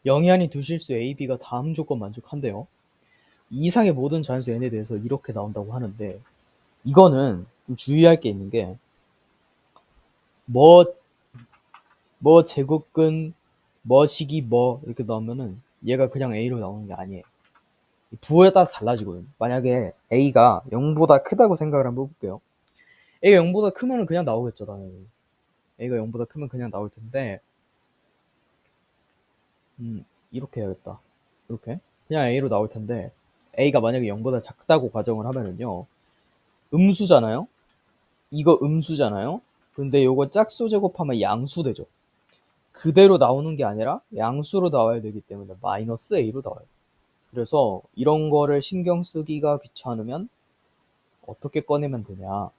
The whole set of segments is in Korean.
0이 아닌 두 실수 a, b가 다음 조건 만족한대요. 이 이상의 모든 자연수 n에 대해서 이렇게 나온다고 하는데, 이거는 좀 주의할 게 있는 게, 뭐 제곱근, 식이 이렇게 나오면은 얘가 그냥 a로 나오는 게 아니에요. 부호에 따라서 달라지거든요. 만약에 a가 0보다 크다고 생각을 한번 해볼게요. a가 0보다 크면은 그냥 나오겠죠, 당연히. a가 0보다 크면 그냥 나올 텐데, 이렇게 해야겠다. 이렇게. 그냥 a로 나올 텐데, a가 만약에 0보다 작다고 가정을 하면은요, 음수잖아요? 이거 음수잖아요? 근데 요거 짝수 제곱하면 양수 되죠. 그대로 나오는 게 아니라 양수로 나와야 되기 때문에 마이너스 a로 나와요. 그래서 이런 거를 신경 쓰기가 귀찮으면 어떻게 꺼내면 되냐.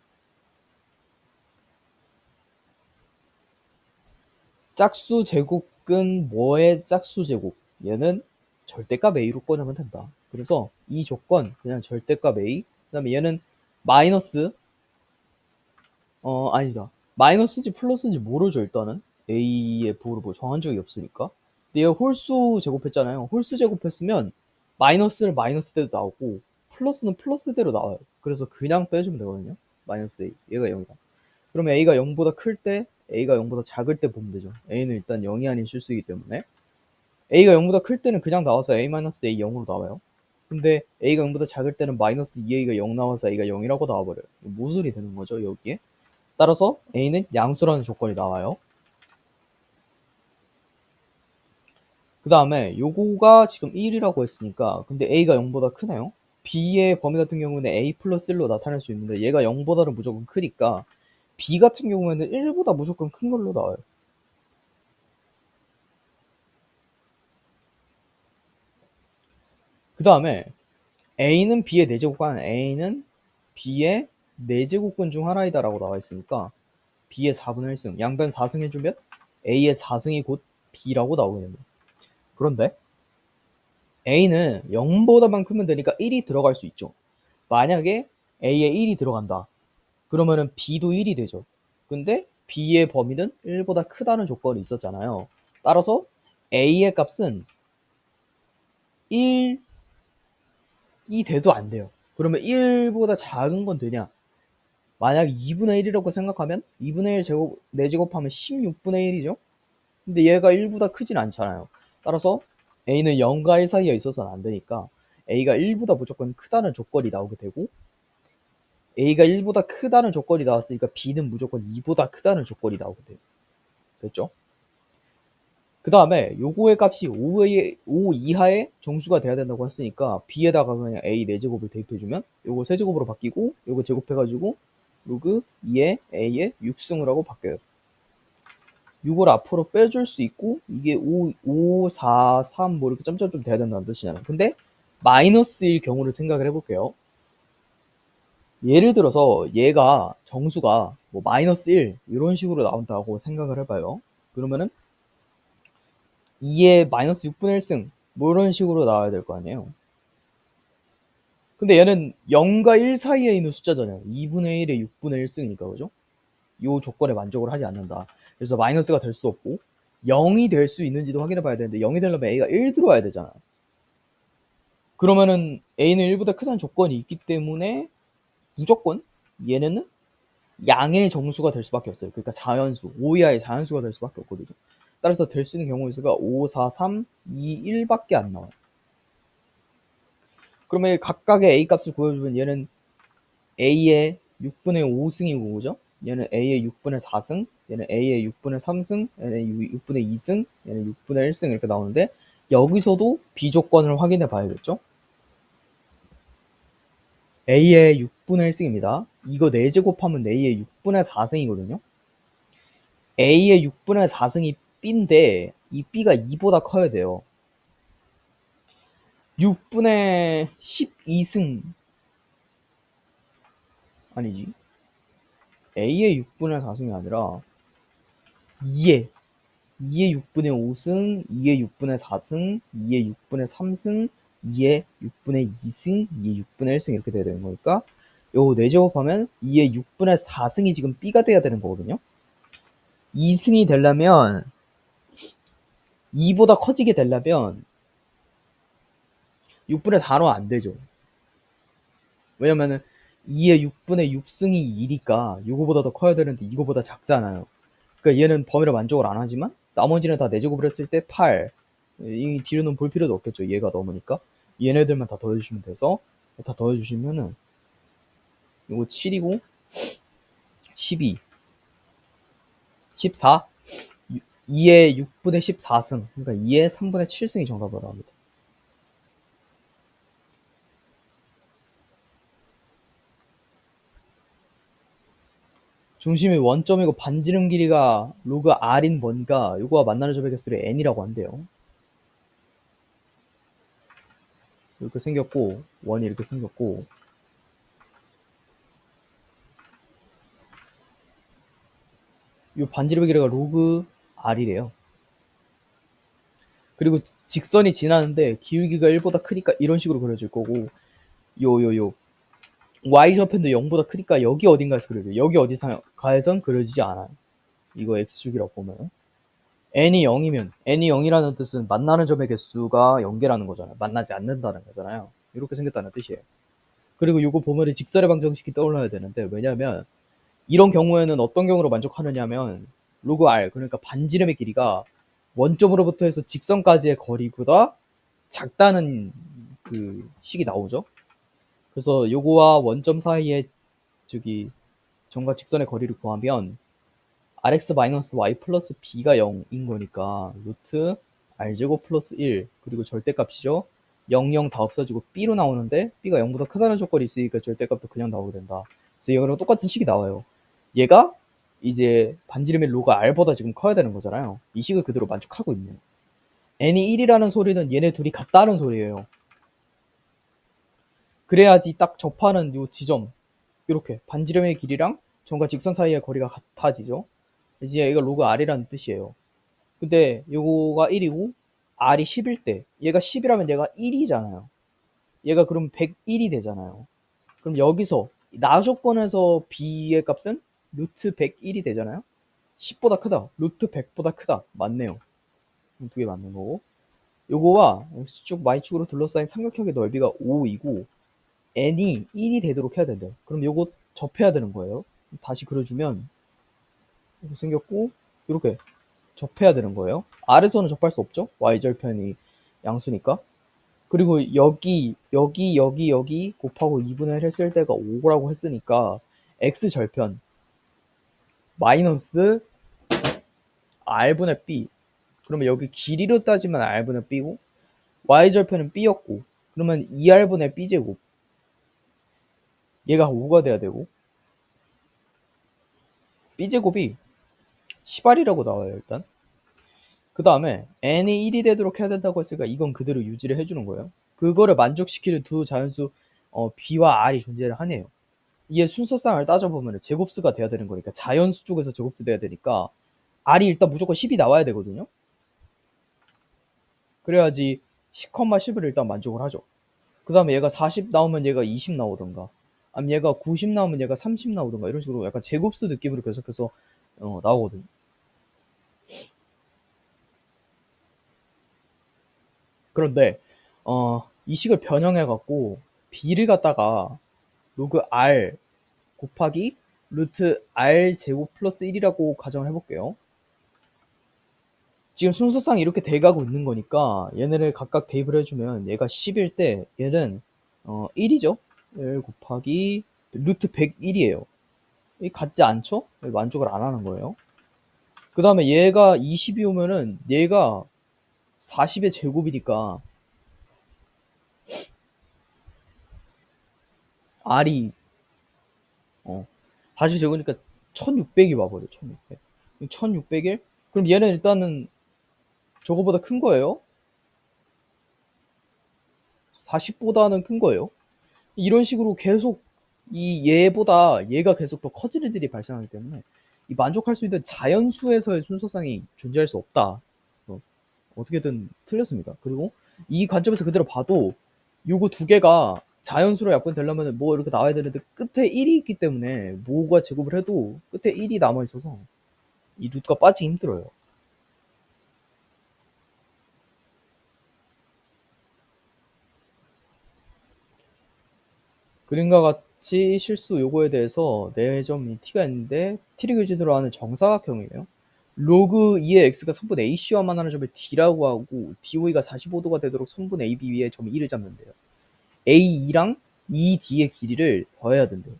짝수 제곱근 뭐의 짝수 제곱? 얘는 절대값 a로 꺼내면 된다. 그래서 이 조건 그냥 절대값 a. 그다음에 얘는 마이너스 아니다. 마이너스인지 플러스인지 모르죠 일단은. a의 부호를 뭐 정한 적이 없으니까. 근데 얘 홀수 제곱했잖아요. 홀수 제곱했으면 마이너스를 마이너스대로 나오고 플러스는 플러스대로 나와요. 그래서 그냥 빼주면 되거든요. 마이너스 a. 얘가 0이다. 그러면 a가 0보다 클 때, a가 0보다 작을 때 보면 되죠. a는 일단 0이 아닌 실수이기 때문에 a가 0보다 클 때는 그냥 나와서 a-a 0으로 나와요. 근데 a가 0보다 작을 때는 마이너스 2a가 0 나와서 a가 0이라고 나와버려요. 모순이 되는 거죠 여기에. 따라서 a는 양수라는 조건이 나와요. 그 다음에 요거가 지금 1이라고 했으니까 근데 a가 0보다 크나요? b의 범위 같은 경우는 a 플러스 1로 나타낼 수 있는데 얘가 0보다는 무조건 크니까 b 같은 경우에는 1보다 무조건 큰 걸로 나와요. 그 다음에 a는 b의 4제곱권, a는 b의 4제곱권 중 하나이다 라고 나와 있으니까 b의 4분의 1승, 양변 4승 해주면 a의 4승이 곧 b라고 나오게 됩니다. 그런데 a는 0보다만 크면 되니까 1이 들어갈 수 있죠. 만약에 a에 1이 들어간다. 그러면은 b도 1이 되죠. 근데 b의 범위는 1보다 크다는 조건이 있었잖아요. 따라서 a의 값은 1이 돼도 안 돼요. 그러면 1보다 작은 건 되냐? 만약 2분의 1이라고 생각하면 2분의 1 제곱 4제곱하면 16분의 1이죠. 근데 얘가 1보다 크진 않잖아요. 따라서 a는 0과 1 사이에 있어서는 안 되니까 a가 1보다 무조건 크다는 조건이 나오게 되고 a가 1보다 크다는 조건이 나왔으니까 b는 무조건 2보다 크다는 조건이 나오게 돼요. 됐죠? 그 다음에 요거의 값이 5 이하의 정수가 돼야 된다고 했으니까 b에다가 그냥 a 4제곱을 대입해주면 요거 세제곱으로 바뀌고 요거 제곱해가지고 로그 2의 a의 6승으로 바뀌어요. 이걸 앞으로 빼줄 수 있고 이게 5, 4, 3 뭐 이렇게 점점점 돼야 된다는 뜻이잖아요. 근데 마이너스일 경우를 생각을 해볼게요. 예를 들어서 얘가 정수가 뭐 마이너스 1 이런 식으로 나온다고 생각을 해봐요. 그러면은 2의 마이너스 6분의 1승 뭐 이런 식으로 나와야 될 거 아니에요. 근데 얘는 0과 1 사이에 있는 숫자잖아요. 2분의 1에 6분의 1승이니까 그죠? 이 조건에 만족을 하지 않는다. 그래서 마이너스가 될 수도 없고 0이 될 수 있는지도 확인해 봐야 되는데 0이 되려면 a가 1 들어와야 되잖아. 그러면은 a는 1보다 크다는 조건이 있기 때문에 무조건 얘네는 양의 정수가 될 수밖에 없어요. 그러니까 자연수, 5 이하의 자연수가 될 수밖에 없거든요. 따라서 될 수 있는 경우의 수가 5, 4, 3, 2, 1밖에 안 나와요. 그러면 각각의 a 값을 구해주면 얘는 a의 6분의 5승이고 그죠? 얘는 a의 6분의 4승, 얘는 a의 6분의 3승, 얘는 6분의 2승, 얘는 6분의 1승 이렇게 나오는데 여기서도 비조건을 확인해 봐야겠죠? a의 6분의 1승입니다. 이거 4제곱하면 a의 6분의 4승이거든요. a의 6분의 4승이 b인데 이 b가 2보다 커야 돼요. 6분의 12승 아니지. a의 6분의 4승이 아니라 2의 6분의 5승, 2의 6분의 4승, 2의 6분의 3승, 2의 6분의 2승, 2의 6분의 1승 이렇게 돼야 되는 거니까 요 4제곱하면 2의 6분의 4승이 지금 b가 돼야 되는 거거든요. 2승이 되려면 2보다 커지게 되려면 6분의 4로 안 되죠. 왜냐면은 2의 6분의 6승이 2니까 이거보다 더 커야 되는데 이거보다 작잖아요. 그러니까 얘는 범위를 만족을 안 하지만 나머지는 다 4제곱을 했을 때 8. 이 뒤로는 볼 필요도 없겠죠. 얘가 넘으니까. 얘네들만 다 더해주시면 돼서 다 더해주시면은 이거 7이고 12, 14, 2의 6분의 14승, 그러니까 2의 3분의 7승이 정답으로 나옵니다. 중심이 원점이고 반지름 길이가 로그 r인 뭔가 요거와 만나는 점의 개수를 n이라고 한대요. 이렇게 생겼고 원이 이렇게 생겼고 요 반지름의 길이가 로그 r이래요. 그리고 직선이 지나는데 기울기가 1보다 크니까 이런 식으로 그려질 거고 요 y좌편도 0보다 크니까 여기 어딘가에서 그려져요. 여기 어디가에선 그려지지 않아요. 이거 x축이라고 보면 n이 0이면 n이 0이라는 뜻은 만나는 점의 개수가 0개라는 거잖아요. 만나지 않는다는 거잖아요. 이렇게 생겼다는 뜻이에요. 그리고 이거 보면은 직선의 방정식이 떠올라야 되는데 왜냐면 이런 경우에는 어떤 경우로 만족하느냐면 로그 r 그러니까 반지름의 길이가 원점으로부터 해서 직선까지의 거리보다 작다는 그 식이 나오죠. 그래서 요거와 원점 사이에 저기 점과 직선의 거리를 구하면 rx-y 플러스 b가 0인 거니까 루트 r제곱 플러스 1 그리고 절대값이죠. 0, 0 다 없어지고 b로 나오는데 b가 0보다 크다는 조건이 있으니까 절대값도 그냥 나오게 된다. 그래서 이거랑 똑같은 식이 나와요. 얘가 이제 반지름의 로가 r보다 지금 커야 되는 거잖아요. 이 식을 그대로 만족하고 있네요. n이 1이라는 소리는 얘네 둘이 같다는 소리예요. 그래야지 딱 접하는 요 지점 이렇게 반지름의 길이랑 점과 직선 사이의 거리가 같아지죠. 이제 이거 로그 r이라는 뜻이에요. 근데 요거가 1이고 r이 10일 때 얘가 10이라면 얘가 1이잖아요. 얘가 그럼 101이 되잖아요. 그럼 여기서 나 조건에서 b의 값은 루트 101이 되잖아요. 10보다 크다. 루트 100보다 크다. 맞네요. 두 개 맞는 거고. 요거와 x축, y축으로 둘러싸인 삼각형의 넓이가 5이고 n이 1이 되도록 해야 된대요. 그럼 요거 접해야 되는 거예요. 다시 그려주면 이렇게 생겼고 이렇게 접해야 되는 거예요. R에서는 접할 수 없죠. Y절편이 양수니까. 그리고 여기 곱하고 2분의 1 했을 때가 5라고 했으니까 X절편 마이너스 R분의 B. 그러면 여기 길이로 따지면 R분의 B고 Y절편은 B였고 그러면 2R분의 B제곱 얘가 5가 돼야 되고 B제곱이 10R이라고 나와요 일단. 그 다음에 n이 1이 되도록 해야 된다고 했으니까 이건 그대로 유지를 해주는 거예요. 그거를 만족시키는 두 자연수 b와 r이 존재를 하네요. 이게 순서상을 따져보면 제곱수가 돼야 되는 거니까 자연수 쪽에서 제곱수 돼야 되니까 r이 일단 무조건 10이 나와야 되거든요. 그래야지 10,10을 일단 만족을 하죠. 그 다음에 얘가 40 나오면 얘가 20 나오던가 아니면 얘가 90 나오면 얘가 30 나오던가 이런 식으로 약간 제곱수 느낌으로 계속해서 나오거든요. 그런데 이 식을 변형해 갖고 b를 갖다가 로그 r 곱하기 루트 r 제곱 플러스 1이라고 가정을 해볼게요. 지금 순서상 이렇게 돼가고 있는 거니까 얘네를 각각 대입을 해주면 얘가 10일 때 얘는 1이죠. 1 곱하기 루트 101이에요. 이 같지 않죠? 만족을 안 하는 거예요. 그 다음에 얘가 20이 오면은 얘가 40의 제곱이니까 r이 40의 제곱이니까 1600이 와버려. 1600. 1600일? 그럼 얘는 일단은 저거보다 큰 거예요. 40보다는 큰 거예요. 이런 식으로 계속 이 얘보다 얘가 계속 더 커지는 일이 발생하기 때문에 이 만족할 수 있는 자연수에서의 순서상이 존재할 수 없다. 어떻게든 틀렸습니다. 그리고 이 관점에서 그대로 봐도 요거 두 개가 자연수로 약분되려면 뭐 이렇게 나와야 되는데 끝에 1이 있기 때문에 뭐가 제곱을 해도 끝에 1이 남아 있어서 이 루트가 빠지기 힘들어요. 그림과 같이 실수 요거에 대해서 4점이 t가 있는데 t를 기준으로 하는 정사각형이에요. 로그 2의 x가 선분 AC와 만나는 점을 d라고 하고 DOE가 45도가 되도록 선분 AB 위에 점 2를 잡는데요. A2랑 2D의 길이를 더해야 된대요.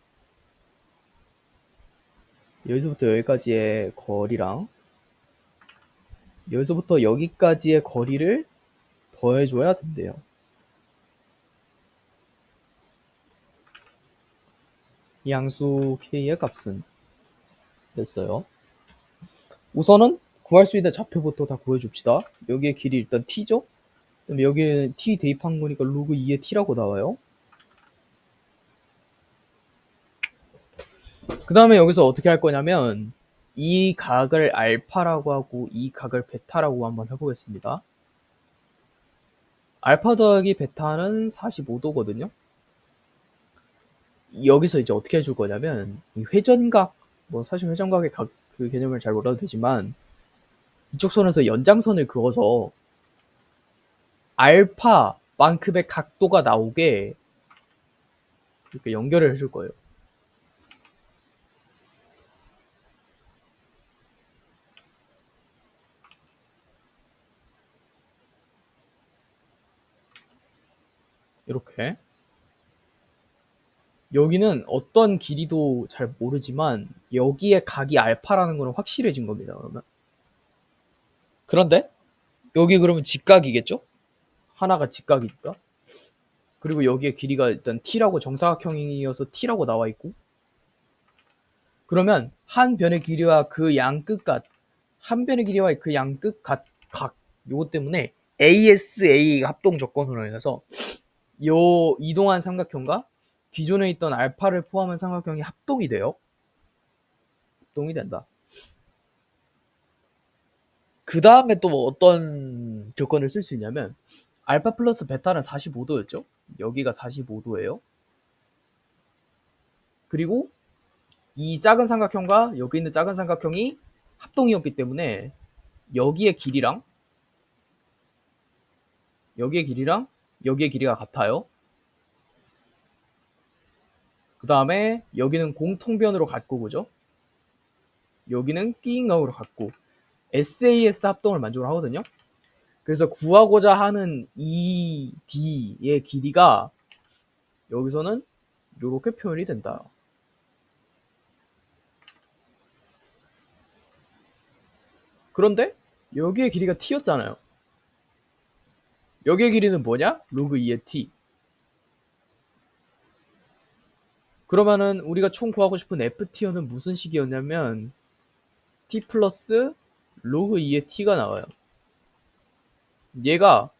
여기서부터 여기까지의 거리랑 여기서부터 여기까지의 거리를 더해줘야 된대요. 이 양수 k의 값은 됐어요. 우선은 구할 수 있는 좌표부터 다 구해줍시다. 여기의 길이 일단 t죠? 그럼 여기에 t 대입한 거니까 로그 2의 t라고 나와요. 그 다음에 여기서 어떻게 할 거냐면 이 각을 알파라고 하고 이 각을 베타라고 한번 해보겠습니다. 알파 더하기 베타는 45도거든요. 여기서 이제 어떻게 해줄 거냐면 이 회전각, 뭐 사실 회전각의 각 그 개념을 잘 몰라도 되지만 이쪽 선에서 연장선을 그어서 알파만큼의 각도가 나오게 이렇게 연결을 해줄 거예요. 이렇게. 여기는 어떤 길이도 잘 모르지만 여기에 각이 알파라는 거는 확실해진 겁니다. 그러면. 그런데 여기 그러면 직각이겠죠? 하나가 직각이니까. 그리고 여기에 길이가 일단 t라고 정사각형이어서 t라고 나와 있고. 그러면 한 변의 길이와 그 양끝각, 한 변의 길이와 그 양끝각 요것 때문에 ASA 합동 조건으로 인해서 요 이동한 삼각형과 기존에 있던 알파를 포함한 삼각형이 합동이 돼요. 합동이 된다. 그 다음에 또 어떤 조건을 쓸 수 있냐면 알파 플러스 베타는 45도였죠. 여기가 45도예요. 그리고 이 작은 삼각형과 여기 있는 작은 삼각형이 합동이었기 때문에 여기의 길이랑 여기의 길이가 같아요. 그 다음에 여기는 공통변으로 같고, 그죠? 여기는 끼인각으로 같고 SAS 합동을 만족을 하거든요. 그래서 구하고자 하는 이 D의 길이가 여기서는 이렇게 표현이 된다. 그런데 여기의 길이가 t였잖아요. 여기의 길이는 뭐냐? 로그 2의 t. 그러면은 우리가 총 구하고 싶은 ft는 무슨 식이었냐면 t 플러스 로그 2의 t가 나와요. 얘가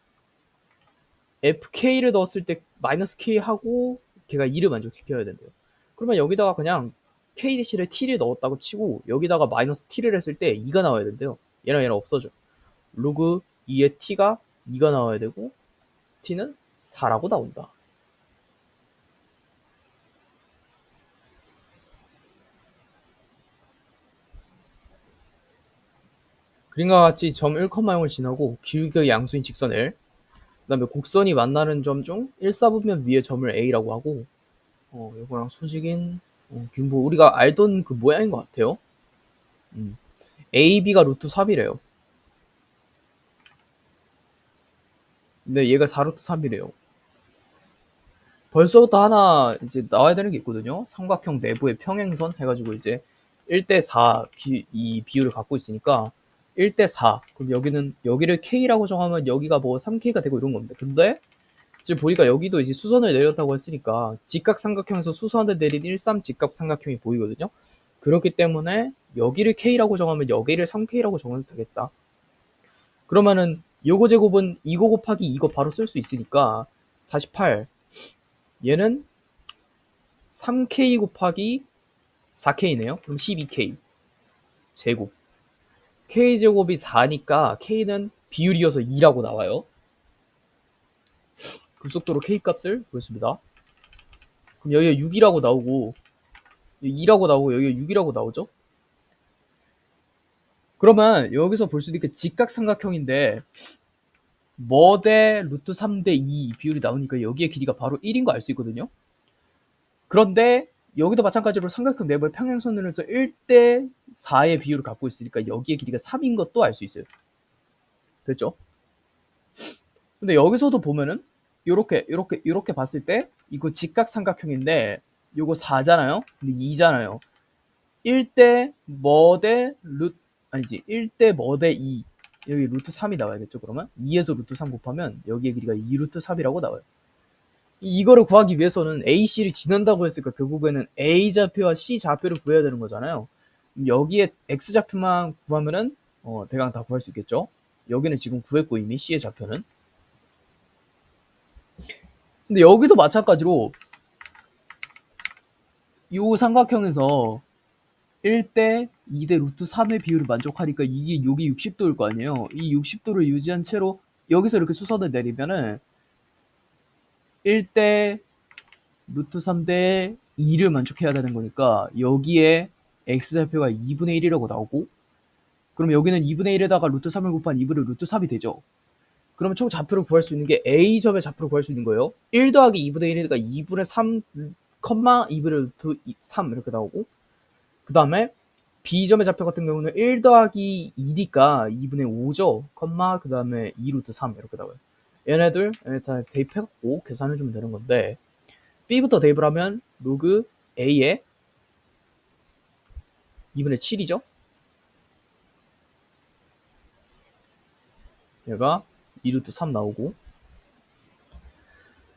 fk를 넣었을 때 마이너스 k 하고 걔가 2를 만족시켜야 된대요. 그러면 여기다가 그냥 k 대신에 t를 넣었다고 치고 여기다가 마이너스 t를 했을 때 2가 나와야 된대요. 얘랑 없어져. 로그 2의 t가 2가 나와야 되고 t는 4라고 나온다. 그림과 같이 점 1,0을 지나고 길게 양수인 직선을, 그 다음에 곡선이 만나는 점 중 1사분면 위의 점을 A라고 하고, 이거랑 수직인, 뭐 우리가 알던 그 모양인 것 같아요. AB가 루트 3이래요. 근데 얘가 4루트 3이래요. 벌써부터 하나 이제 나와야 되는 게 있거든요. 삼각형 내부의 평행선 해가지고 이제 1대4 이 비율을 갖고 있으니까 1대4. 그럼 여기를 K라고 정하면 여기가 뭐 3K가 되고 이런 겁니다. 근데 지금 보니까 여기도 이제 수선을 내렸다고 했으니까 직각 삼각형에서 수선을 내린 1,3 직각 삼각형이 보이거든요. 그렇기 때문에 여기를 K라고 정하면 여기를 3K라고 정해도 되겠다. 그러면은 요거 제곱은 이거 곱하기 이거 바로 쓸 수 있으니까 48. 얘는 3K 곱하기 4K네요. 그럼 12K 제곱. K제곱이 4니까 K는 비율이어서 2라고 나와요. 급속도로 K값을 보였습니다. 그럼 여기가 6이라고 나오고 2라고 나오고 여기가 6이라고 나오죠. 그러면 여기서 볼 수도 있게 직각삼각형인데 뭐 대 루트 3 대 2 비율이 나오니까 여기의 길이가 바로 1인 거 알 수 있거든요. 그런데 여기도 마찬가지로 삼각형 내부의 평행선으로서 1대 4의 비율을 갖고 있으니까 여기의 길이가 3인 것도 알 수 있어요. 됐죠? 근데 여기서도 보면은 요렇게 봤을 때 이거 직각삼각형인데 요거 4잖아요. 근데 2잖아요. 1대 뭐 대 루트 아니지 1대 뭐 대 2 여기 루트 3이 나와야겠죠. 그러면 2에서 루트 3 곱하면 여기의 길이가 2 루트 3이라고 나와요. 이거를 구하기 위해서는 AC를 지난다고 했으니까 결국에는 A 좌표와 C 좌표를 구해야 되는 거잖아요. 여기에 X 좌표만 구하면은 대강 다 구할 수 있겠죠. 여기는 지금 구했고 이미 C의 좌표는. 근데 여기도 마찬가지로 이 삼각형에서 1대 2대 루트 3의 비율을 만족하니까 이게 여기 60도일 거 아니에요. 이 60도를 유지한 채로 여기서 이렇게 수선을 내리면은 1대 루트 3대 2를 만족해야 되는 거니까 여기에 x좌표가 2분의 1이라고 나오고 그럼 여기는 2분의 1에다가 루트 3을 곱한 2분의 루트 3이 되죠. 그러면 총 좌표를 구할 수 있는 게 A점의 좌표를 구할 수 있는 거예요. 1 더하기 2분의 1이니까 2분의 3, 2분의 루트 3 이렇게 나오고 그 다음에 B점의 좌표 같은 경우는 1 더하기 2니까 2분의 5죠. 그 다음에 2 루트 3 이렇게 나와요. 얘네들 다 대입해갖고 계산해주면 되는 건데 B부터 대입을 하면 로그 A에 2분의 7이죠. 얘가 2 루트 3 나오고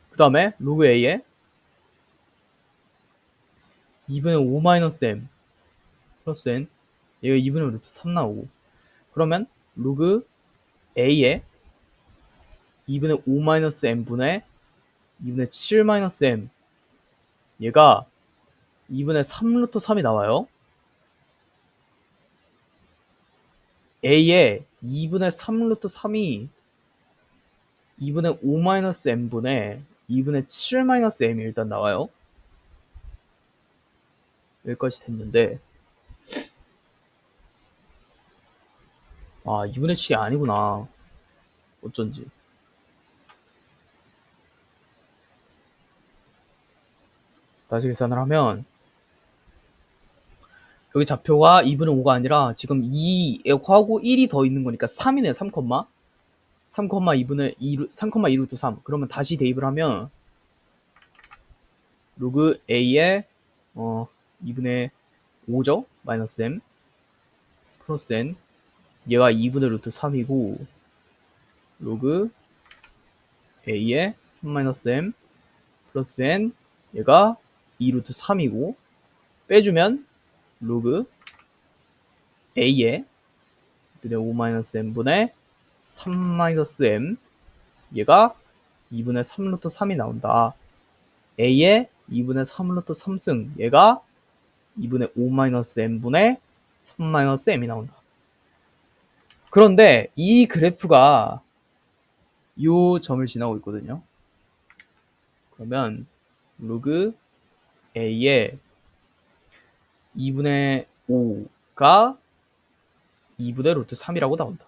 그 다음에 로그 A에 2분의 5 마이너스 M 플러스 N 얘가 2분의 루트 3 나오고 그러면 로그 A에 2분의 5 마이너스 M분의 2분의 7 마이너스 M 얘가 2분의 3 루트 3이 나와요. A에 2분의 3 루트 3이 2분의 5 마이너스 M분의 2분의 7 마이너스 M이 일단 나와요. 여기까지 됐는데 2분의 7이 아니구나. 어쩐지. 다시 계산을 하면 여기 좌표가 2분의 5가 아니라 지금 2하고 1이 더 있는 거니까 3이네요. 3, 3,2분의 2, 3,2 루트 3. 그러면 다시 대입을 하면 로그 A에 2분의 5죠. 마이너스 M 플러스 N 얘가 2분의 루트 3이고 로그 A에 3 마이너스 M 플러스 N 얘가 2 루트 3이고 빼주면 로그 A에 5 마이너스 M분의 3 마이너스 M 얘가 2분의 3 루트 3이 나온다. A에 2분의 3 루트 3승 얘가 2분의 5 마이너스 M분의 3 마이너스 M이 나온다. 그런데 이 그래프가 요 점을 지나고 있거든요. 그러면 로그 A에 2분의 5가 2분의 루트 3이라고 나온다.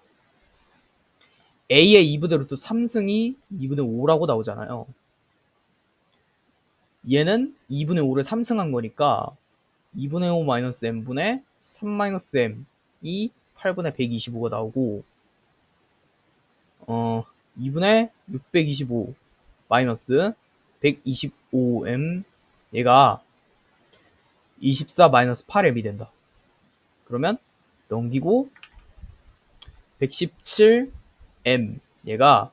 A의 2분의 루트 3승이 2분의 5라고 나오잖아요. 얘는 2분의 5를 3승한 거니까 2분의 5 마이너스 M분의 3 마이너스 M이 8분의 125가 나오고 2분의 625 마이너스 125M 얘가 24 마이너스 8M이 된다. 그러면 넘기고 117M 얘가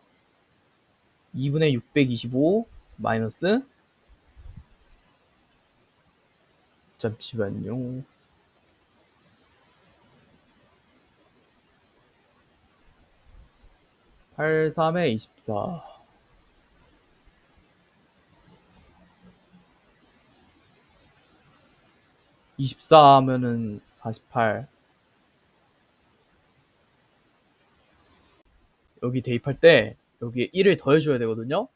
2분의 625 마이너스 잠시만요. 83에 24 24 하면은 48 여기 대입할 때 여기에 1을 더해줘야 되거든요.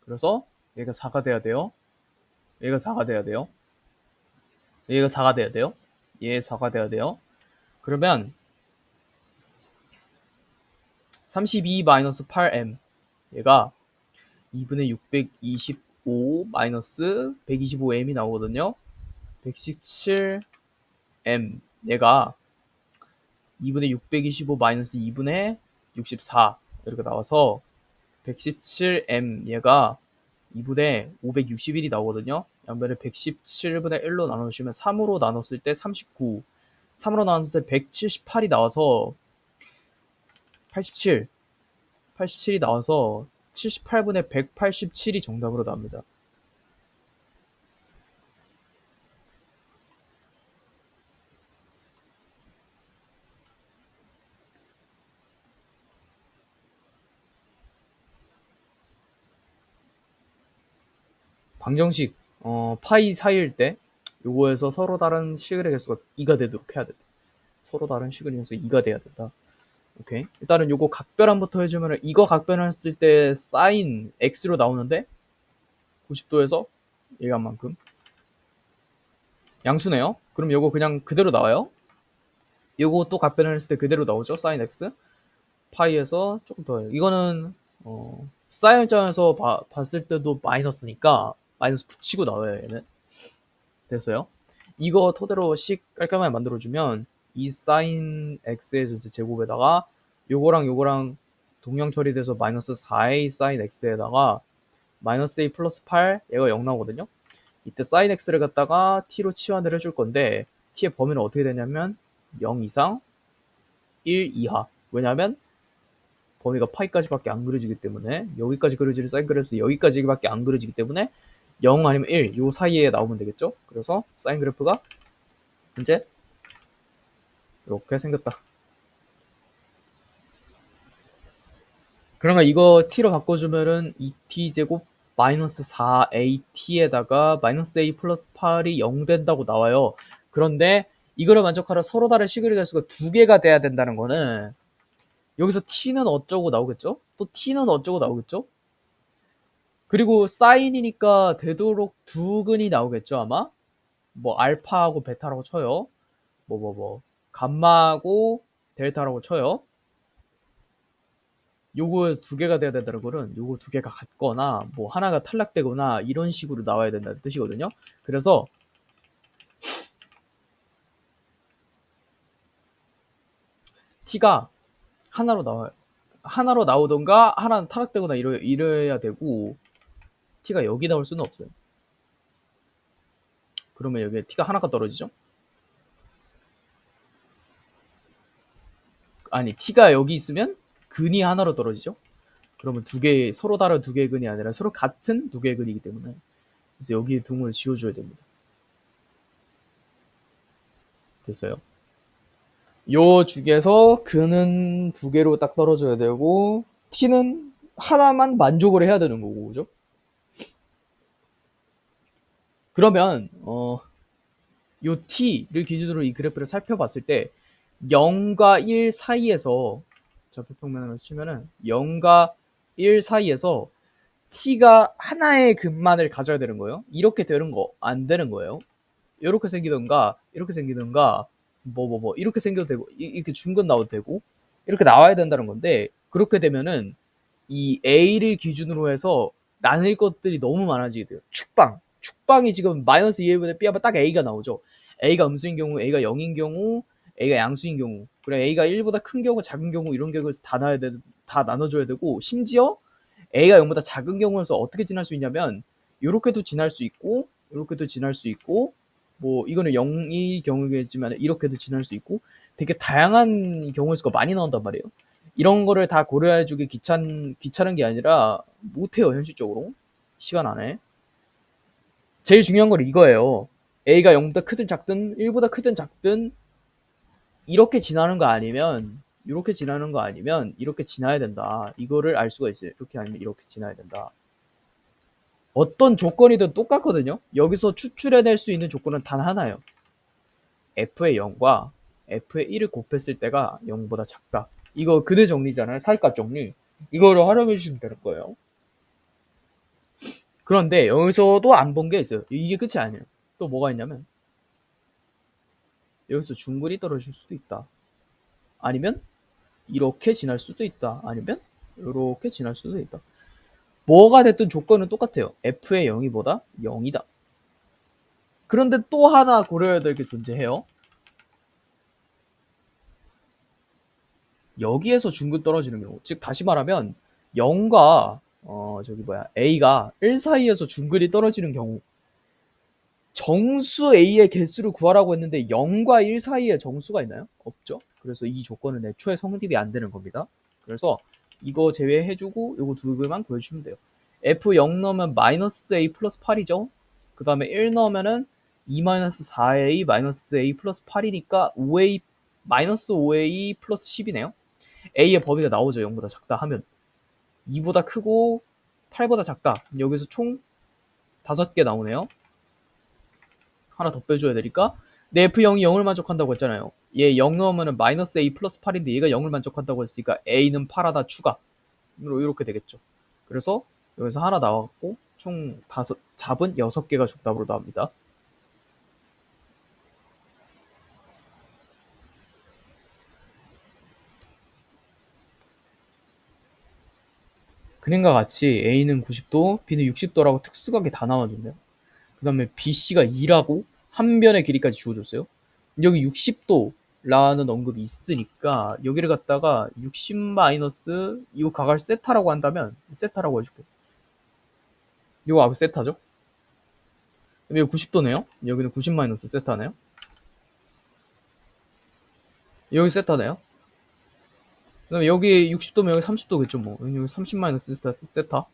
그래서 얘가 4가 돼야 돼요. 얘가 4가 돼야 돼요. 얘가 4가 돼야 돼요. 얘 4가 돼야 돼요. 그러면 32 마이너스 8M 얘가 2분의 115 마이너스 125m이 나오거든요. 117m 얘가 2분의 625 마이너스 2분의 64 이렇게 나와서 117m 얘가 2분의 561이 나오거든요. 양변을 117분의 1로 나눠주시면 3으로 나눴을 때 39, 3으로 나눴을 때 178이 나와서 87이 나와서 78분의 187이 정답으로 나옵니다. 방정식 파이 사이일 때 요거에서 서로 다른 시그널 개수가 2가 되도록 해야 된다. 서로 다른 시그널 개수 2가 돼야 된다. 오케이. 일단은 요거 각변환부터 해주면은 이거 각변했을 때 사인 x로 나오는데 90도에서 얘간만큼 양수네요. 그럼 요거 그냥 그대로 나와요. 요거 또 각변을 했을 때 그대로 나오죠. 사인 x 파이에서 조금 더 이거는 사인 입장에서 봤을 때도 마이너스니까 마이너스 붙이고 나와요. 얘는 됐어요. 이거 토대로 식 깔끔하게 만들어주면 이 사인 x의 전체 제곱에다가 요거랑 동형 처리돼서 마이너스 4a 사인 x에다가 마이너스 a 플러스 8 얘가 0 나오거든요. 이때 사인 x를 갖다가 t로 치환을 해줄 건데 t의 범위는 어떻게 되냐면 0 이상 1 이하. 왜냐면 범위가 파이까지밖에 안 그려지기 때문에 여기까지 그려지는 사인 그래프 여기까지밖에 안 그려지기 때문에 0 아니면 1 요 사이에 나오면 되겠죠. 그래서 사인 그래프가 이제 이렇게 생겼다. 그러면 이거 t로 바꿔주면은 2t제곱 마이너스 4at에다가 마이너스 a 플러스 8이 0 된다고 나와요. 그런데 이거를 만족하러 서로 다른 시그널 개수가 두 개가 돼야 된다는 거는 여기서 t는 어쩌고 나오겠죠? 또 t는 어쩌고 나오겠죠? 그리고 사인이니까 되도록 두 근이 나오겠죠 아마? 뭐 알파하고 베타라고 쳐요. 감마하고 델타라고 쳐요. 요거 두 개가 돼야 된다는 거는 요거 두 개가 같거나 뭐 하나가 탈락되거나 이런 식으로 나와야 된다는 뜻이거든요. 그래서 t가 하나로 나오던가 하나는 탈락되거나 이래야 되고 t가 여기 나올 수는 없어요. 그러면 여기에 t가 하나가 떨어지죠. 아니 t가 여기 있으면 근이 하나로 떨어지죠. 그러면 서로 다른 두 개의 근이 아니라 서로 같은 두 개의 근이기 때문에 그래서 여기에 등을 지워줘야 됩니다. 됐어요. 요 중에서 근은 두 개로 딱 떨어져야 되고 t는 하나만 만족을 해야 되는 거고 그죠? 그러면 요 t를 기준으로 이 그래프를 살펴봤을 때 0과 1 사이에서 좌표평면으로 치면은 0과 1 사이에서 t가 하나의 근만을 가져야 되는 거예요. 이렇게 되는 거 안 되는 거예요. 이렇게 생기던가 이렇게 생겨도 되고 이렇게 중근 나와도 되고 이렇게 나와야 된다는 건데 그렇게 되면은 이 a를 기준으로 해서 나눌 것들이 너무 많아지게 돼요. 축방이 지금 마이너스 2a분의 b하면 딱 a가 나오죠. a가 음수인 경우, a가 0인 경우, a가 양수인 경우, 그래 a가 1보다 큰 경우, 작은 경우 이런 경우에서 다 나눠줘야 되고 심지어 a가 0보다 작은 경우에서 어떻게 지날 수 있냐면 이렇게도 지날 수 있고 이렇게도 지날 수 있고 뭐 이거는 0이 경우겠지만 이렇게도 지날 수 있고 되게 다양한 경우의 수가 많이 나온단 말이에요. 이런 거를 다 고려해주기 귀찮은 게 아니라 못해요 현실적으로 시간 안에. 제일 중요한 건 이거예요. a가 0보다 크든 작든 1보다 크든 작든 이렇게 지나는 거 아니면 이렇게 지나는 거 아니면 이렇게 지나야 된다. 이거를 알 수가 있어요. 이렇게 아니면 이렇게 지나야 된다. 어떤 조건이든 똑같거든요. 여기서 추출해낼 수 있는 조건은 단 하나예요. f의 0과 f의 1을 곱했을 때가 0보다 작다. 이거 근의 정리잖아요. 사이값 정리. 이거를 활용해 주시면 되는 거예요. 그런데 여기서도 안 본 게 있어요. 이게 끝이 아니에요. 또 뭐가 있냐면 여기서 중근이 떨어질 수도 있다. 아니면 이렇게 지날 수도 있다. 아니면 이렇게 지날 수도 있다. 뭐가 됐든 조건은 똑같아요. f의 0이보다 0이다. 그런데 또 하나 고려해야 될 게 존재해요. 여기에서 중근 떨어지는 경우, 즉 다시 말하면 0과 A가 1 사이에서 중근이 떨어지는 경우, 정수 A의 개수를 구하라고 했는데 0과 1 사이에 정수가 있나요? 없죠. 그래서 이 조건은 애초에 성립이 안 되는 겁니다. 그래서 이거 제외해주고 이거 두 개만 구해주시면 돼요. F 0 넣으면 마이너스 A 플러스 8이죠. 그 다음에 1 넣으면은 2-4A 마이너스 A 플러스 8이니까 5A 마이너스 5A 플러스 10이네요. A의 범위가 나오죠. 0보다 작다 하면 2보다 크고 8보다 작다. 여기서 총 5개 나오네요. 하나 더 빼줘야 되니까 내 F0이 0을 만족한다고 했잖아요. 얘 0 넣으면 마이너스 A 플러스 8인데 얘가 0을 만족한다고 했으니까 A는 8하다 추가. 이렇게 되겠죠. 그래서 여기서 하나 나왔고 총 답은 6개가 정답으로 나옵니다. 그림과 같이 A는 90도, B는 60도라고 특수각이 다 나와줬네요. 그 다음에 BC가 2라고 한 변의 길이까지 주어줬어요. 여기 60도라는 언급이 있으니까 여기를 갖다가 60 마이너스 이 각을 세타라고 한다면 세타라고 해줄게요. 이거 아까 세타죠? 그럼 여기 90도네요. 여기는 90 마이너스 세타네요. 여기 세타네요. 그 다음에 여기 60도면 여기 30도겠죠 뭐. 여기 30 마이너스 세타.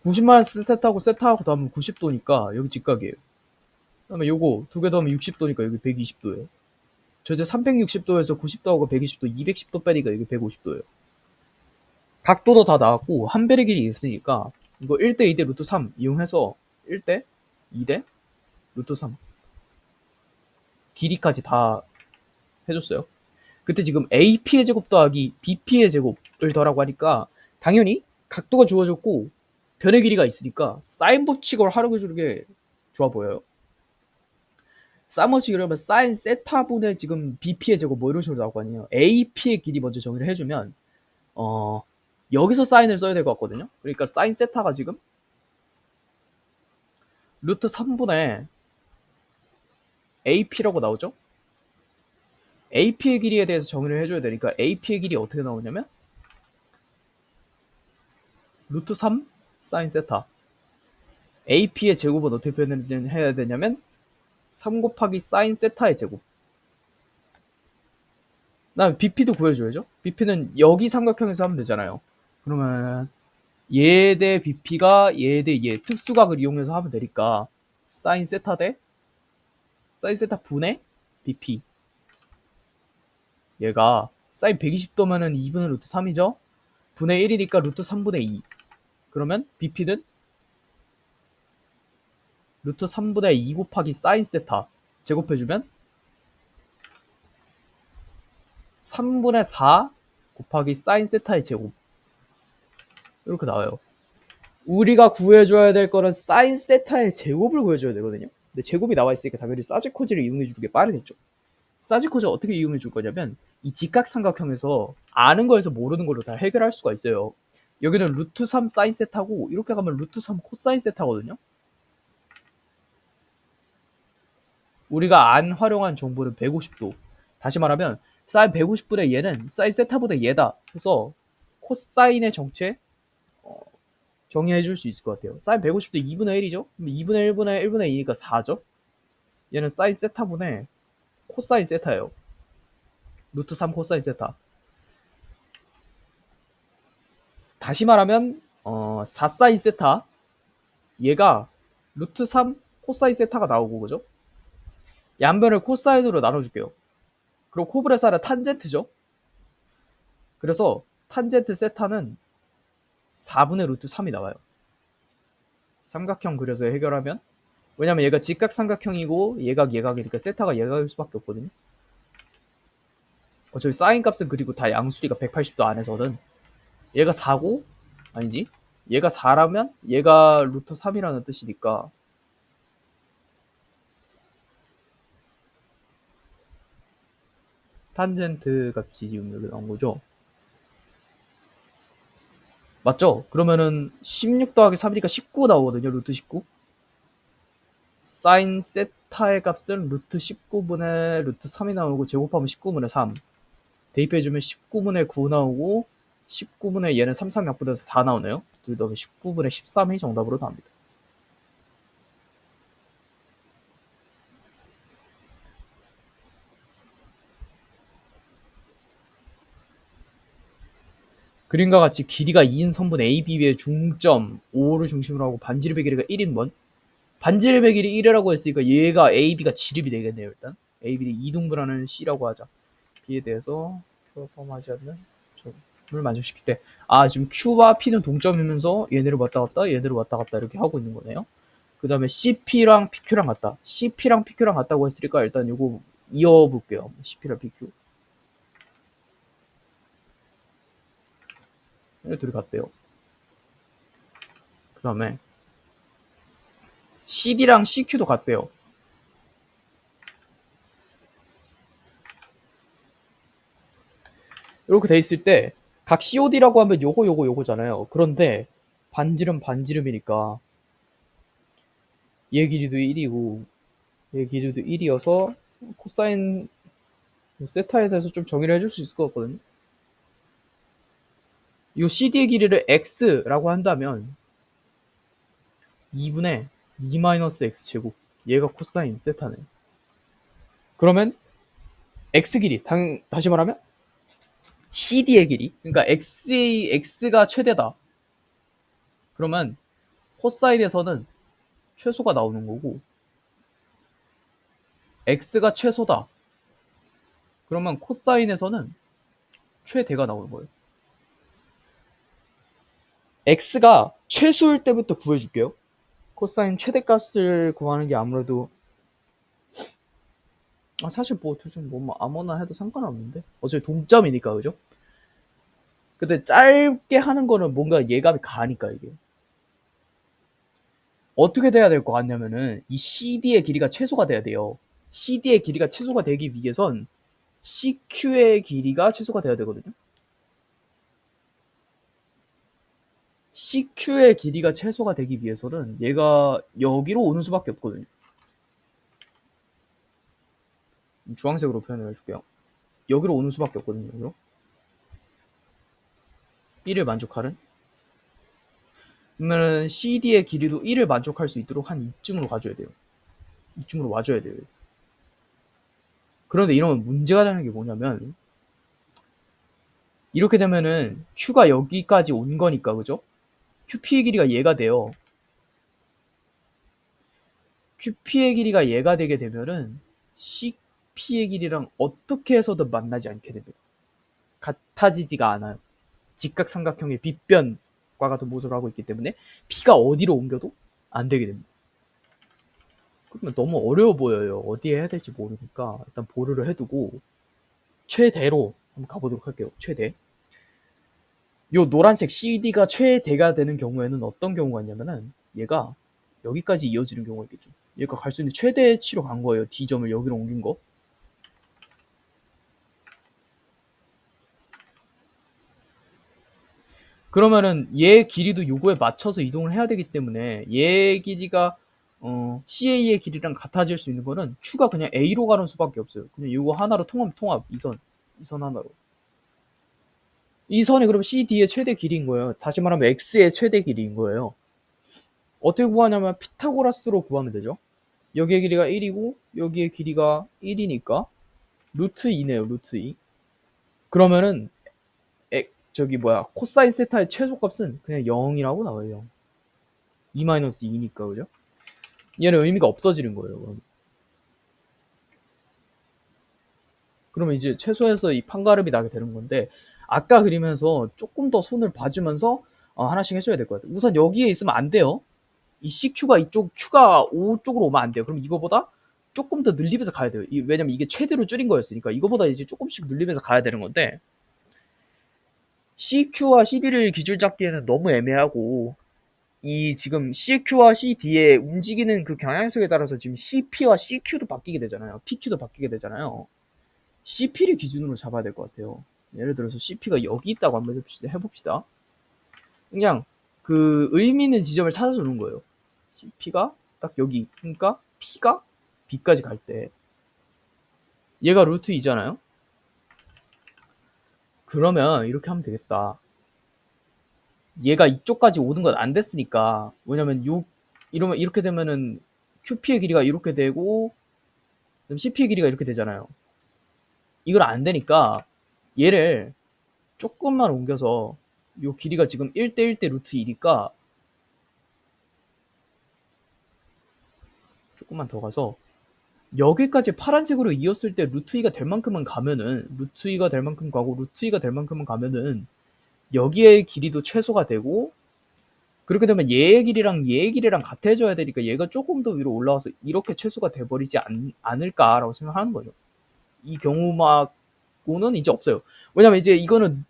90 마이너스 세타하고 세타하고 더하면 90도니까 여기 직각이에요. 그 다음에 요거 두 개 더하면 60도니까 여기 120도예요. 저 이제 360도에서 90도하고 120도, 210도 빼니까 여기 150도예요. 각도도 다 나왔고 한 배의 길이 있으니까 이거 1대 2대 루트 3 이용해서 1대 2대 루트 3 길이까지 다 해줬어요. 그때 지금 AP의 제곱 더하기 BP의 제곱을 더라고 하니까 당연히 각도가 주어졌고 변의 길이가 있으니까 사인 법칙을 활용해 주는 게 좋아 보여요. 사인 법칙을 하면 사인 세타분의 지금 BP의 제곱 뭐 이런 식으로 나올 거 아니에요. AP의 길이 먼저 정의를 해주면 여기서 사인을 써야 될 것 같거든요. 그러니까 사인 세타가 지금 루트 3분의 AP라고 나오죠. AP의 길이에 대해서 정의를 해줘야 되니까 AP의 길이 어떻게 나오냐면 루트 3 사인 세타. AP의 제곱은 어떻게 표현해야 되냐면 3 곱하기 사인 세타의 제곱. 그다음에 BP도 구해줘야죠. BP는 여기 삼각형에서 하면 되잖아요. 그러면 얘 대 BP가 얘 대 얘 특수각을 이용해서 하면 되니까 사인 세타 대 사인 세타 분의 BP. 얘가 사인 120도면은 2분의 루트 3이죠. 분의 1이니까 루트 3분의 2. 그러면 BP는 루트 3분의 2 곱하기 사인 세타 제곱해주면 3분의 4 곱하기 사인 세타의 제곱. 이렇게 나와요. 우리가 구해줘야 될 거는 사인 세타의 제곱을 구해줘야 되거든요. 근데 제곱이 나와 있으니까 당연히 사지코지를 이용해주는 게 빠르겠죠. 사지코지 어떻게 이용해줄 거냐면 이 직각삼각형에서 아는 거에서 모르는 걸로 다 해결할 수가 있어요. 여기는 루트 3 사인 세타고 이렇게 가면 루트 3 코사인 세타거든요. 우리가 안 활용한 정보는 150도. 다시 말하면 사인 150분의 얘는 사인 세타보다 얘다. 그래서 코사인의 정체 정의해 줄 수 있을 것 같아요. 사인 150도 2분의 1이죠? 2분의 1분의 1분의 2니까 4죠? 얘는 사인 세타분의 코사인 세타예요. 루트 3 코사인 세타. 다시 말하면 4 사인 세타 얘가 루트 3 코사인 세타가 나오고 그죠? 양변을 코사인으로 나눠줄게요. 그리고 코브레사는 탄젠트죠? 그래서 탄젠트 세타는 4분의 루트 3이 나와요. 삼각형 그려서 해결하면 왜냐면 얘가 직각삼각형이고 얘각 얘각이니까 세타가 얘각일 수밖에 없거든요. 어차피 사인 값은 그리고 다 양수리가 180도 안에서는 얘가 4고 아니지 얘가 4라면 얘가 루트 3이라는 뜻이니까 탄젠트 값이 지금 여기 나온 거죠. 맞죠? 그러면은 16 더하기 3이니까 19 나오거든요. 루트 19. 사인 세타의 값은 루트 19분의 루트 3이 나오고 제곱하면 19분의 3. 대입해주면 19분의 9 나오고 19분의 얘는 3, 3 약분돼서 4 나오네요. 둘 더하면 19분의 13이 정답으로 나옵니다. 그림과 같이 길이가 2인 선분 AB의 중점 5를 중심으로 하고 반지름의 길이가 1인분. 반지름의 길이 1이라고 했으니까 얘가 AB가 지름이 되겠네요. 일단 AB를 2등분하는 C라고 하자. B에 대해서 Q가 포함하지 않는 점을 만족시킬 때 지금 Q와 P는 동점이면서 얘네를 왔다 갔다 얘네를 왔다 갔다 이렇게 하고 있는 거네요. 그 다음에 CP랑 PQ랑 같다. CP랑 PQ랑 같다고 했으니까 일단 요거 이어볼게요. CP랑 PQ. 얘네 둘이 같대요. 그 다음에 CD랑 CQ도 같대요. 이렇게 돼 있을 때 각 COD라고 하면 요거잖아요. 그런데 반지름이니까 얘 길이도 1이고 얘 길이도 1이어서 코사인 세타에 대해서 좀 정의를 해줄 수 있을 것 같거든요. 이 CD의 길이를 X라고 한다면 2분의 2-X제곱 얘가 코사인 세타네. 그러면 X 길이 다시 말하면 CD의 길이 그러니까 X가 최대다. 그러면 코사인에서는 최소가 나오는 거고 X가 최소다. 그러면 코사인에서는 최대가 나오는 거예요. X가 최소일 때부터 구해줄게요. 코사인 최대값을 구하는 게 아무래도 사실 뭐 둘중 뭐 아무나 해도 상관없는데 어차피 동점이니까 그죠? 근데 짧게 하는 거는 뭔가 예감이 가니까 이게 어떻게 돼야 될 것 같냐면은 이 CD의 길이가 최소가 돼야 돼요. CD의 길이가 최소가 되기 위해선 CQ의 길이가 최소가 돼야 되거든요. CQ의 길이가 최소가 되기 위해서는 얘가 여기로 오는 수밖에 없거든요. 주황색으로 표현을 해줄게요. 여기로 오는 수밖에 없거든요. 여기로 1을 만족하는 그러면 CD의 길이도 1을 만족할 수 있도록 한 이쯤으로 가줘야 돼요. 이쯤으로 와줘야 돼요. 그런데 이러면 문제가 되는 게 뭐냐면 이렇게 되면은 Q가 여기까지 온 거니까 그죠? QP의 길이가 얘가 돼요. QP의 길이가 얘가 되게 되면은 CP의 길이랑 어떻게 해서든 만나지 않게 됩니다. 같아지지가 않아요. 직각삼각형의 빗변과 같은 모습을 하고 있기 때문에 P가 어디로 옮겨도 안 되게 됩니다. 그러면 너무 어려워 보여요. 어디에 해야 될지 모르니까 일단 보류를 해두고 최대로 한번 가보도록 할게요. 최대. 요 노란색 CD가 최대가 되는 경우에는 어떤 경우가 있냐면은 얘가 여기까지 이어지는 경우가 있겠죠. 얘가 갈 수 있는 최대치로 간 거예요. D점을 여기로 옮긴 거. 그러면은 얘 길이도 요거에 맞춰서 이동을 해야 되기 때문에 얘 길이가 CA의 길이랑 같아질 수 있는 거는 Q가 그냥 A로 가는 수밖에 없어요. 그냥 이거 하나로 통합 이선 하나로. 이 선이 그럼 CD의 최대 길이인 거예요. 다시 말하면 X의 최대 길이인 거예요. 어떻게 구하냐면 피타고라스로 구하면 되죠. 여기의 길이가 1이고 여기의 길이가 1이니까 루트 2네요. 루트 2. 그러면은 코사인 세타의 최소값은 그냥 0이라고 나와요. 2-2니까 그죠? 얘는 의미가 없어지는 거예요. 그러면 이제 최소에서 이 판가름이 나게 되는 건데 아까 그리면서 조금 더 손을 봐주면서 하나씩 해줘야 될 것 같아요. 우선 여기에 있으면 안 돼요. 이 CQ가 Q가 O 쪽으로 오면 안 돼요. 그럼 이거보다 조금 더 늘리면서 가야 돼요. 왜냐면 이게 최대로 줄인 거였으니까 이거보다 이제 조금씩 늘리면서 가야 되는 건데 CQ와 CD를 기줄 잡기에는 너무 애매하고 이 지금 CQ와 CD의 움직이는 그 경향성에 따라서 지금 CP와 CQ도 바뀌게 되잖아요. PQ도 바뀌게 되잖아요. CP를 기준으로 잡아야 될 것 같아요. 예를 들어서 CP가 여기 있다고 한번 해봅시다. 그냥 그 의미 있는 지점을 찾아주는 거예요. P가 딱 여기. 그러니까 P가 B까지 갈 때 얘가 루트 2잖아요. 그러면 이렇게 하면 되겠다. 얘가 이쪽까지 오는 건 안 됐으니까, 왜냐면 이러면 이렇게 되면은 QP의 길이가 이렇게 되고 CP의 길이가 이렇게 되잖아요. 이걸 안 되니까 얘를 조금만 옮겨서 요 길이가 지금 1대 1대 루트 2니까 조금만 더 가서 여기까지 파란색으로 이었을 때 루트 2가 될 만큼만 가면은 루트 2가 될 만큼 가고 루트 2가 될 만큼만 가면은 여기의 길이도 최소가 되고, 그렇게 되면 얘의 길이랑 같아져야 되니까 얘가 조금 더 위로 올라와서 이렇게 최소가 돼버리지 않을까라고 생각하는 거죠. 이 경우만고는 이제 없어요. 왜냐면 이제 이거는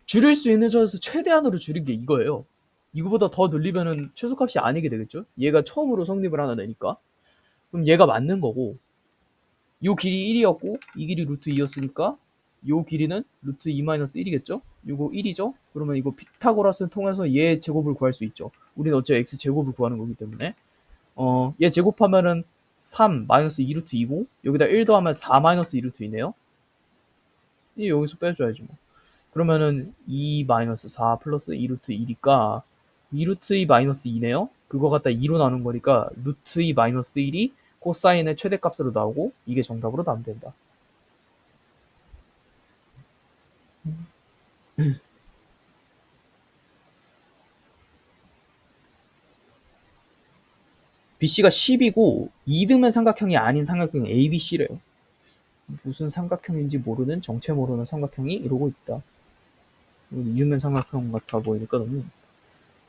줄일 수 있는 선에서 최대한으로 줄인 게 이거예요. 이거보다 더 늘리면은 최소값이 아니게 되겠죠. 얘가 처음으로 성립을 하는 애니까. 그럼 얘가 맞는 거고, 요 길이 1이었고 이 길이 루트 2였으니까 요 길이는 루트 2-1이겠죠? 요거 1이죠? 그러면 이거 피타고라스를 통해서 얘 제곱을 구할 수 있죠. 우리는 어차피 x 제곱을 구하는 거기 때문에 얘 제곱하면은 3 마이너스 2루트 2고 여기다 1 더하면 4 마이너스 2루트 2네요. 이 여기서 빼줘야지 뭐. 그러면은 2 마이너스 4 플러스 2루트 2니까 2루트 2 마이너스 2네요. 그거 갖다 2로 나눈 거니까 루트 2 마이너스 1이 코사인의 최대값으로 나오고 이게 정답으로 나오면 된다. BC가 10이고 2등면 삼각형이 아닌 삼각형 ABC래요. 무슨 삼각형인지 모르는 정체 모르는 삼각형이 이러고 있다. 2등면 삼각형 같아 보이니까 너무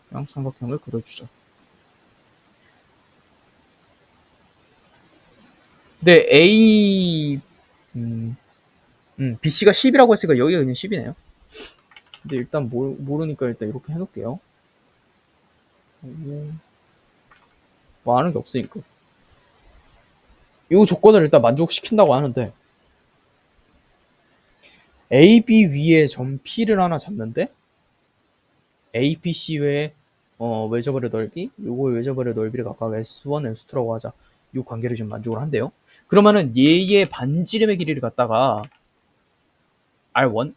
그냥 삼각형을 그려주자. 근데 BC가 10이라고 했으니까 여기가 그냥 10이네요. 근데 일단 모르니까 일단 이렇게 해놓을게요. 뭐 하는 게 없으니까. 이 조건을 일단 만족시킨다고 하는데 AB 위에 점 P를 하나 잡는데 APC 외에 외접을의 넓이, 요거의 외접을의 넓이를 각각 S1, S2라고 하자. 이 관계를 지금 만족을 한대요. 그러면은 얘의 반지름의 길이를 갖다가 R1,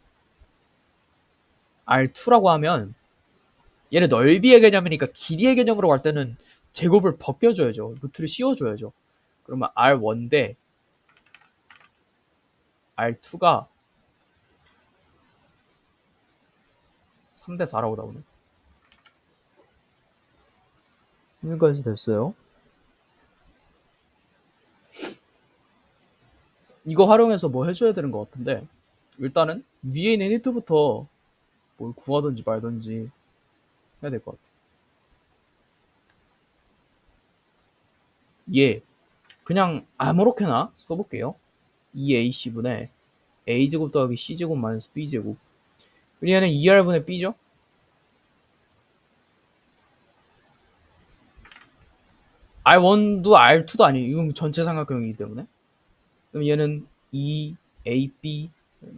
R2라고 하면 얘는 넓이의 개념이니까 길이의 개념으로 갈 때는 제곱을 벗겨줘야죠. 루트를 씌워줘야죠. 그러면 R1 대 R2가 3대 4라고 나오네. 여기까지 됐어요. 이거 활용해서 뭐 해줘야 되는 것 같은데 일단은 위에 있는 히트부터 뭘 구하든지 말든지 해야 될 것 같아. 얘 그냥 아무렇게나 써볼게요. 2AC분의 A제곱 더하기 C제곱 마이너스 B제곱. 그리고 얘는 2R분의 B죠? R1도 R2도 아니에요. 이건 전체 삼각형이기 때문에. 그럼 얘는 2AB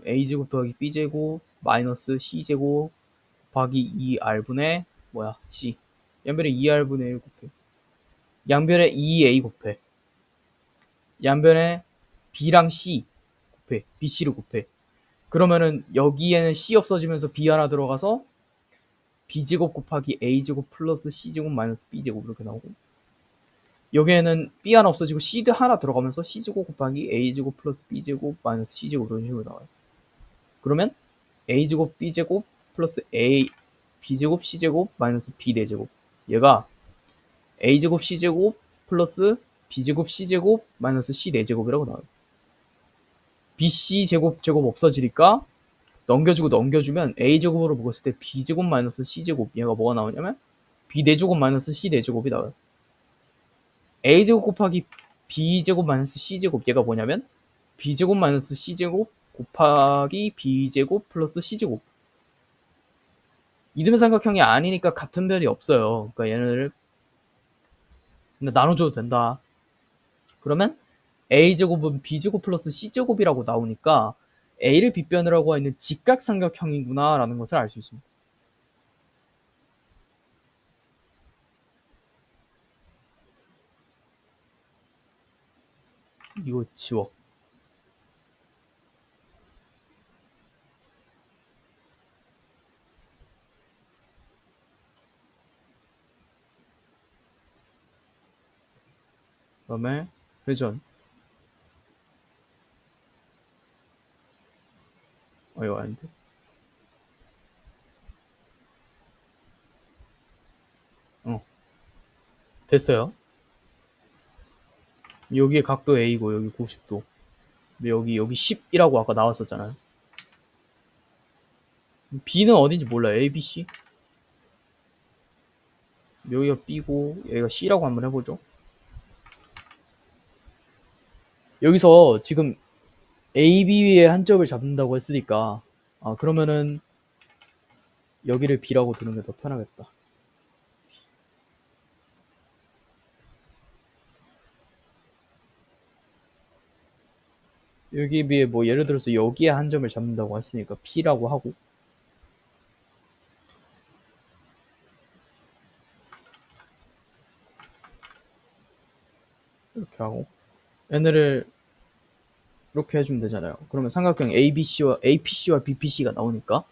A제곱 더하기 B제곱 마이너스 C제곱 곱하기 2R분의 C. 양변에 2R분의 1 곱해. 양변에 2A 곱해. 양변에 B랑 C 곱해. BC를 곱해. 그러면은 여기에는 C 없어지면서 B 하나 들어가서 B제곱 곱하기 A제곱 플러스 C제곱 마이너스 B제곱 이렇게 나오고, 여기에는 B 하나 없어지고 C 하나 들어가면서 C제곱 곱하기 A제곱 플러스 B제곱 마이너스 C제곱 이런 식으로 나와요. 그러면 A제곱 B제곱 플러스 B제곱 C제곱 마이너스 B 4제곱, 얘가 A제곱 C제곱 플러스 B제곱 C제곱 마이너스 C 4제곱이라고 나와요. BC 제곱 없어지니까 넘겨주면 A제곱으로 먹었을 때 B제곱 마이너스 C제곱, 얘가 뭐가 나오냐면 B 4제곱 마이너스 C 4제곱이 나와요. A제곱 곱하기 B제곱 마이너스 C제곱, 얘가 뭐냐면 B제곱 마이너스 C제곱 곱하기 B제곱 플러스 C제곱. 이등변 삼각형이 아니니까 같은 별이 없어요. 그러니까 얘네를 나눠줘도 된다. 그러면 A제곱은 B제곱 플러스 C제곱이라고 나오니까 A를 빗변으로 하고 있는 직각삼각형이구나 라는 것을 알 수 있습니다. 이거 지워. 그 다음에 회전. 이거 아닌데. 됐어요. 여기에 각도 A고 여기 90도. 근데 여기 10이라고 아까 나왔었잖아요. B는 어딘지 몰라요. A, B, C. 여기가 B고 여기가 C라고 한번 해보죠. 여기서 지금 A, B의 한 점을 잡는다고 했으니까 그러면은 여기를 B라고 두는 게 더 편하겠다. 여기에 비해 뭐 예를 들어서 여기에 한 점을 잡는다고 했으니까 P라고 하고 이렇게 하고 얘네를 이렇게 해주면 되잖아요. 그러면 삼각형 APC와 BPC가 나오니까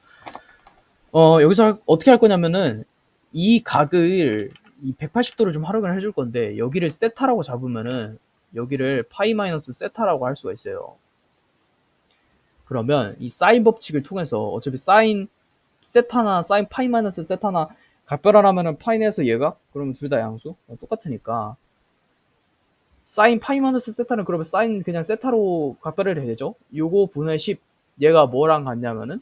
여기서 어떻게 할 거냐면은 이 각을 이 180도를 좀 활용을 해줄 건데 여기를 세타라고 잡으면은 여기를 파이 마이너스 세타라고 할 수가 있어요. 그러면 이 사인 법칙을 통해서 어차피 사인 세타나 사인 파이 마이너스 세타나 각별하라면은 파이 내에서 얘가 그러면 둘 다 양수 똑같으니까 사인 파이 마이너스 세타는 그러면 사인 그냥 세타로 각별을 해야 되죠. 요거 분의 10 얘가 뭐랑 같냐면은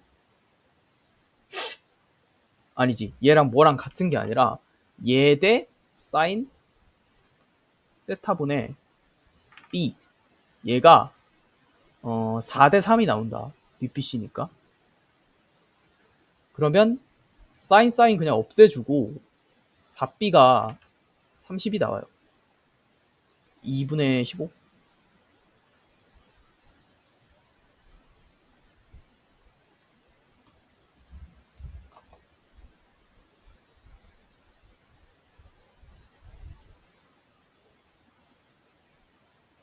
아니지 얘랑 뭐랑 같은 게 아니라 얘 대 사인 세타분의 B 얘가 4대 3이 나온다. BPC니까 그러면 사인 그냥 없애주고 4B가 30이 나와요. 2분의 15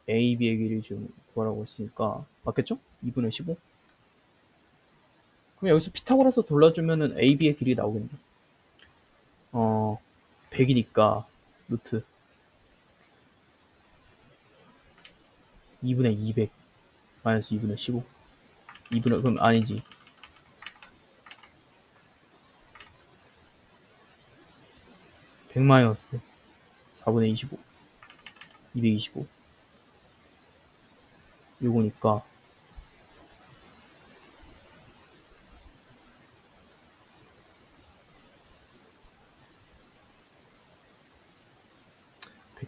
A, B의 길이 지금 구하라고 했으니까 맞겠죠? 2분의 15 그럼 여기서 피타고라스 돌려주면은 A, B의 길이 나오겠네. 100이니까 루트 2분의 200 마이너스 2분의 15 2분의 그럼 아니지 100 마이너스 4분의 25 225 요거니까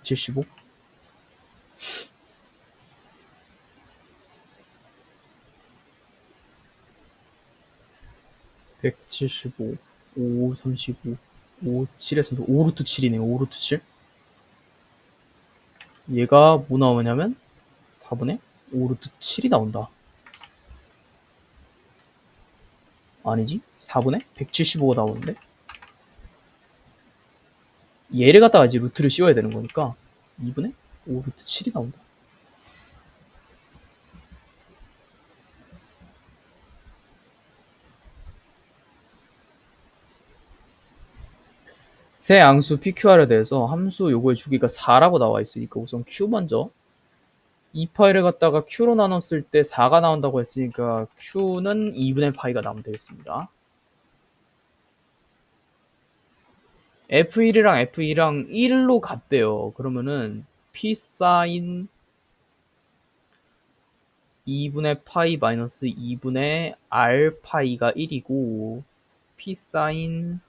175 175 5 35 5 7에서 5루트 7이네요. 5루트 7 얘가 뭐 나오냐면 4분의 5루트 7이 나온다. 아니지 4분의 175가 나오는데 얘를 갖다가 이제 루트를 씌워야 되는 거니까 2분의 5루트 7이 나온다. 새 양수 PQR에 대해서 함수 요거의 주기가 4라고 나와 있으니까 우선 Q 먼저 이 파이를 갖다가 Q로 나눴을 때 4가 나온다고 했으니까 Q는 2분의 파이가 나오면 되겠습니다. F1이랑 F2랑 1로 같대요. 그러면은 P 사인 2분의 파이 마이너스 2분의 R 파이가 1이고 P 사인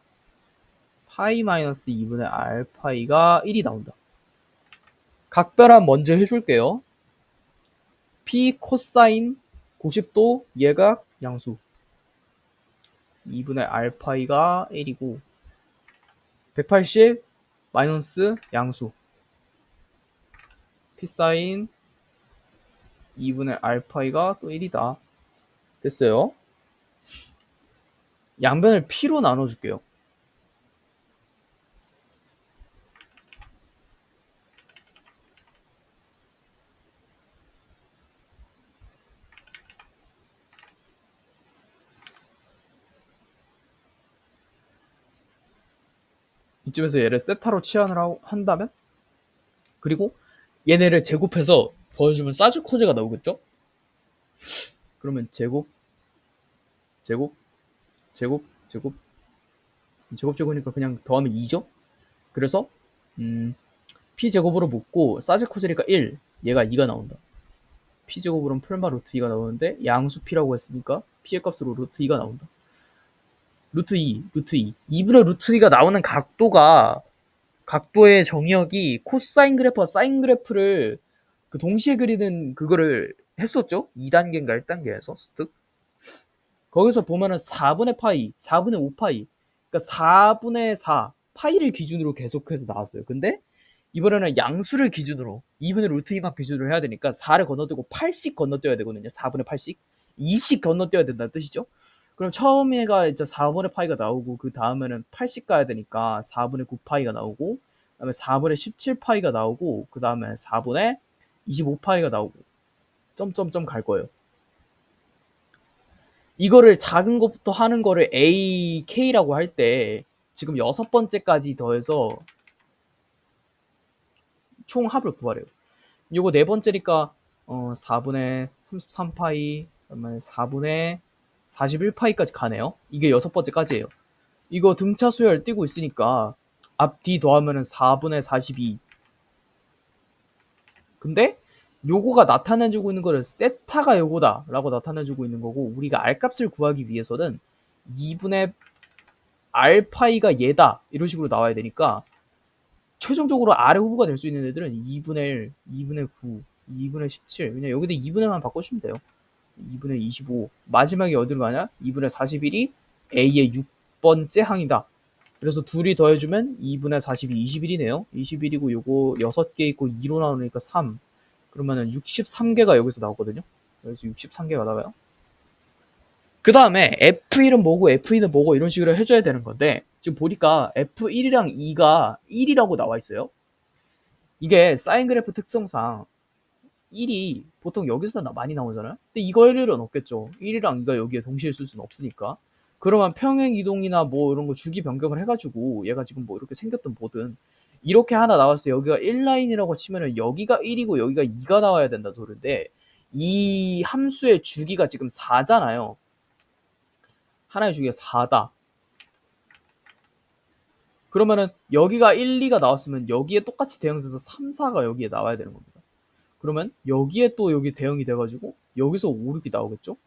파이 마이너스 2분의 R 파이가 1이 나온다. 각별함 먼저 해줄게요. P 코사인 90도 얘가 양수 2분의 R 파이가 1이고 180 마이너스 양수 P 사인 2분의 R 파이가 또 1이다. 됐어요. 양변을 P로 나눠줄게요. 이쯤에서 얘를 세타로 치환을 한다면, 그리고 얘네를 제곱해서 더해주면 사주코제가 나오겠죠? 그러면 제곱, 제곱, 제곱, 제곱, 제곱제곱이니까 그냥 더하면 2죠? 그래서 P제곱으로 묶고 사제코제니까 1, 얘가 2가 나온다. P제곱으로는 풀마 루트 2가 나오는데 양수 P라고 했으니까 P의 값으로 루트 2가 나온다. 루트 2, 루트 2. 2분의 루트 2가 나오는 각도의 정의역이 코사인 그래프와 사인 그래프를 그 동시에 그리는 그거를 했었죠? 2단계인가 1단계에서 습득. 거기서 보면은 4분의 파이, 4분의 5파이, 그러니까 4분의 4 파이를 기준으로 계속해서 나왔어요. 근데 이번에는 양수를 기준으로 2분의 루트 2만 기준으로 해야 되니까 4를 건너뛰고 8씩 건너뛰어야 되거든요. 4분의 8씩 2씩 건너뛰어야 된다는 뜻이죠. 그럼 처음에가 이제 4분의 파이가 나오고 그 다음에는 8씩 가야 되니까 4분의 9파이가 나오고 그다음에 4분의 17파이가 나오고 그 다음에 4분의 25파이가 나오고 점점점 갈 거예요. 이거를 작은 것부터 하는 거를 A, K라고 할 때 지금 6번째까지 더해서 총 합을 구하래요. 요거 네 번째니까 4분의 33파이, 그다음에 4분의 41파이까지 가네요. 이게 6번째까지예요. 이거 등차 수열 띄고 있으니까 앞, 뒤 더하면은 4분의 42. 근데 요거가 나타내주고 있는 거를 세타가 요거다 라고 나타내주고 있는 거고, 우리가 R값을 구하기 위해서는 2분의 R파이가 얘다 이런 식으로 나와야 되니까 최종적으로 R의 후보가 될 수 있는 애들은 2분의 1, 2분의 9, 2분의 17. 그냥 여기다 2분의만 바꿔주면 돼요. 2분의 25. 마지막에 어디로 가냐? 2분의 41이 A의 6번째 항이다. 그래서 둘이 더해주면 2분의 42, 21이네요. 21이고 요거 6개 있고 2로 나오니까 3. 그러면은 63개가 여기서 나오거든요. 그래서 63개가 나와요. 그 다음에 F1은 뭐고 F2는 뭐고 이런 식으로 해줘야 되는 건데, 지금 보니까 F1이랑 2가 1이라고 나와 있어요. 이게 사인 그래프 특성상 1이 보통 여기서 많이 나오잖아요. 근데 이거 일은 없겠죠. 1이랑 2가 여기에 동시에 쓸 수는 없으니까. 그러면 평행 이동이나 뭐 이런 거 주기 변경을 해가지고 얘가 지금 뭐 이렇게 생겼든 뭐든 이렇게 하나 나왔을 때 여기가 1라인이라고 치면은 여기가 1이고 여기가 2가 나와야 된다 소리인데, 이 함수의 주기가 지금 4잖아요. 하나의 주기가 4다. 그러면은 여기가 1, 2가 나왔으면 여기에 똑같이 대응돼서 3, 4가 여기에 나와야 되는 겁니다. 그러면 여기에 또 여기 대응이 돼가지고 여기서 5, 6이 나오겠죠?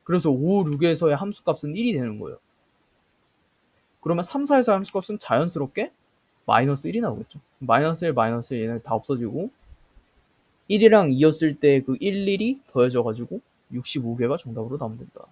그래서 5, 6에서의 함수값은 1이 되는 거예요. 그러면 3, 4에서의 함수값은 자연스럽게 마이너스 1이 나오겠죠. 마이너스 1, 마이너스 1 얘네 다 없어지고 1이랑 2였을 때 그 1, 1이 더해져가지고 65개가 정답으로 나오면 된다.